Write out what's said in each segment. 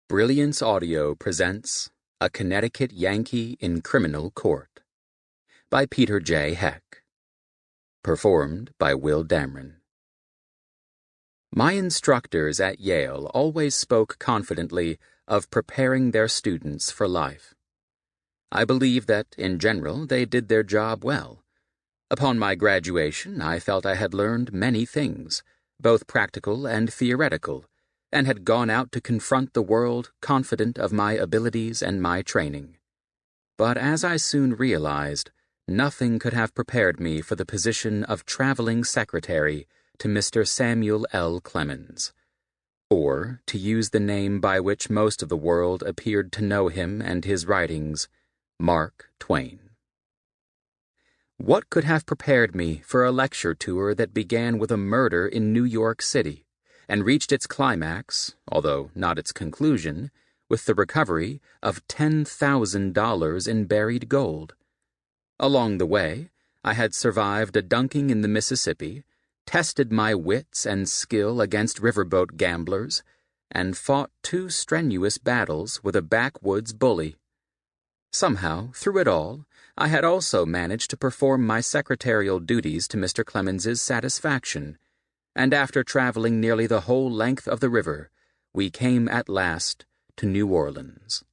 Brilliance Audio presents A Connecticut Yankee in Criminal Court by Peter J. Heck. Performed by Will Damron. My instructors at Yale always spoke confidently of preparing their students for life. I believe that, in general, they did their job well. Upon my graduation, I felt I had learned many things, both practical and theoretical, and had gone out to confront the world confident of my abilities and my training. But as I soon realized, nothing could have prepared me for the position of traveling secretary to Mr. Samuel L. Clemens, or, to use the name by which most of the world appeared to know him and his writings, Mark Twain. What could have prepared me for a lecture tour that began with a murder in New York City, and reached its climax, although not its conclusion, with the recovery of $10,000 in buried gold? Along the way, I had survived a dunking in the Mississippi, tested my wits and skill against riverboat gamblers, and fought 2 strenuous battles with a backwoods bully. Somehow, through it all, I had also managed to perform my secretarial duties to Mr. Clemens's satisfaction, and after traveling nearly the whole length of the river, we came at last to New Orleans.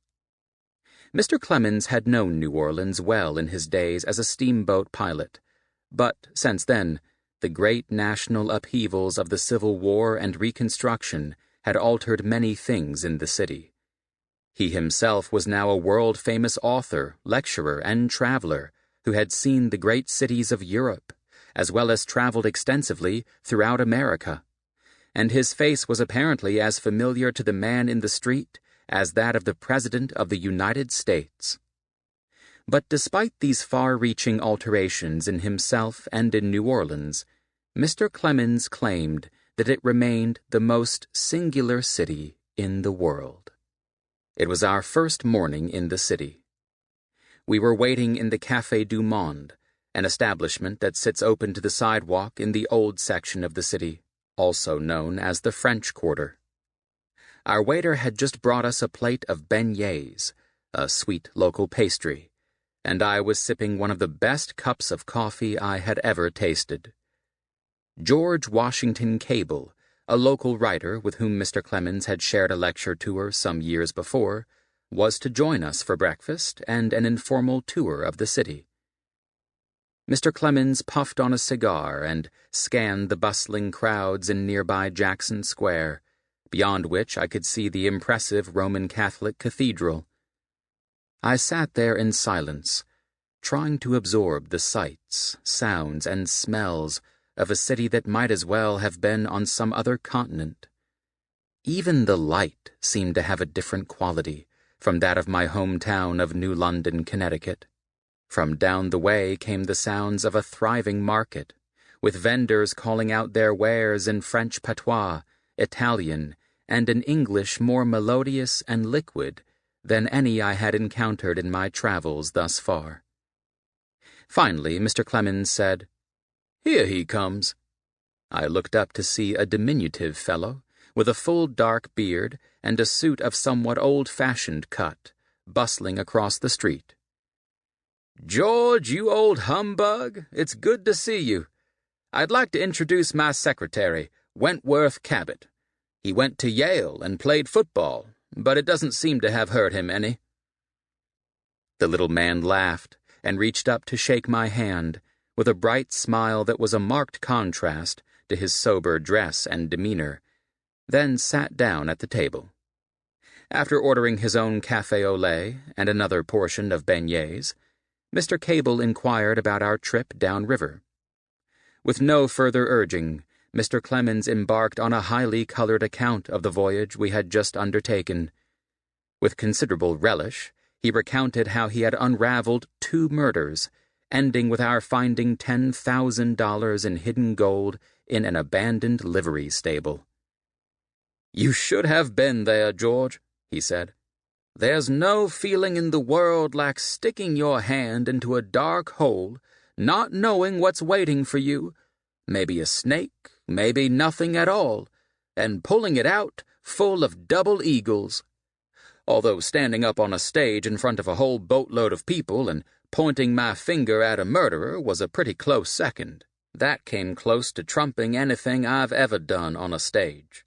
Mr. Clemens had known New Orleans well in his days as a steamboat pilot, but since then, the great national upheavals of the Civil War and Reconstruction had altered many things in the city. He himself was now a world-famous author, lecturer, and traveler who had seen the great cities of Europe, as well as traveled extensively throughout America, and his face was apparently as familiar to the man in the street as that of the President of the United States. But despite these far-reaching alterations in himself and in New Orleans, Mr. Clemens claimed that it remained the most singular city in the world. It was our first morning in the city. We were waiting in the Café du Monde, an establishment that sits open to the sidewalk in the old section of the city, also known as the French Quarter. Our waiter had just brought us a plate of beignets, a sweet local pastry, and I was sipping one of the best cups of coffee I had ever tasted. George Washington Cable, a local writer with whom Mr. Clemens had shared a lecture tour some years before, was to join us for breakfast and an informal tour of the city. Mr. Clemens puffed on a cigar and scanned the bustling crowds in nearby Jackson Square, beyond which I could see the impressive Roman Catholic cathedral. I sat there in silence, trying to absorb the sights, sounds, and smells of a city that might as well have been on some other continent. Even the light seemed to have a different quality from that of my hometown of New London, Connecticut. From down the way came the sounds of a thriving market, with vendors calling out their wares in French patois, Italian, and an English more melodious and liquid than any I had encountered in my travels thus far. Finally, Mr. Clemens said, "Here he comes." I looked up to see a diminutive fellow, with a full dark beard and a suit of somewhat old-fashioned cut, bustling across the street. "George, you old humbug, it's good to see you. I'd like to introduce my secretary, Wentworth Cabot. He went to Yale and played football, but it doesn't seem to have hurt him any." The little man laughed and reached up to shake my hand, with a bright smile that was a marked contrast to his sober dress and demeanor, then sat down at the table. After ordering his own café au lait and another portion of beignets, Mr. Cable inquired about our trip downriver. With no further urging, Mr. Clemens embarked on a highly colored account of the voyage we had just undertaken. With considerable relish, he recounted how he had unraveled 2 murders, ending with our finding $10,000 in hidden gold in an abandoned livery stable. "You should have been there, George," he said. "There's no feeling in the world like sticking your hand into a dark hole, not knowing what's waiting for you, maybe a snake, maybe nothing at all, and pulling it out full of double eagles. although standing up on a stage in front of a whole boatload of people and pointing my finger at a murderer was a pretty close second. That came close to trumping anything I've ever done on a stage.